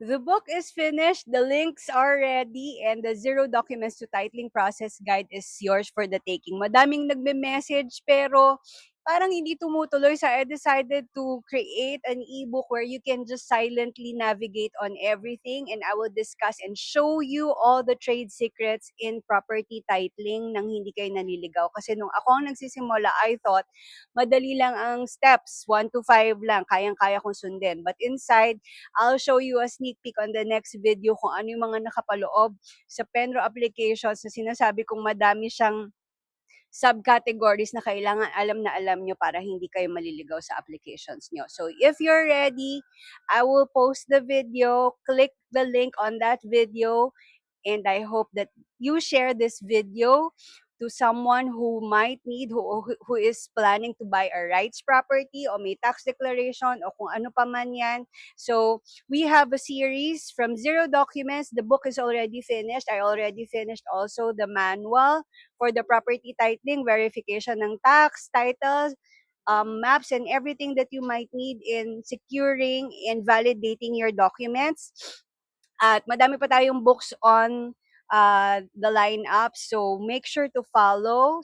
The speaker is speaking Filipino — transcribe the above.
The book is finished, the links are ready, and the Zero Documents to Titling Process Guide is yours for the taking. Madaming nagme-message pero parang hindi tumutuloy. So I decided to create an ebook where you can just silently navigate on everything, and I will discuss and show you all the trade secrets in property titling nang hindi kayo naliligaw. Kasi nung ako ang nagsisimula, I thought madali lang ang steps, 1 to 5 lang, kayang-kaya kong sundin. But inside, I'll show you a sneak peek on the next video kung ano yung mga nakapaloob sa Penro applications na sinasabi kong madami siyang subcategories na kailangan alam na alam nyo para hindi kayo maliligaw sa applications nyo. So if you're ready, I will post the video, click the link on that video, and I hope that you share this video to someone who might need, who is planning to buy a rights property o may tax declaration o kung ano pa man yan. So we have a series from Zero Documents. The book is already finished. I already finished also the manual for the property titling, verification ng tax, titles, maps, and everything that you might need in securing and validating your documents. At madami pa tayong books on the lineup. So make sure to follow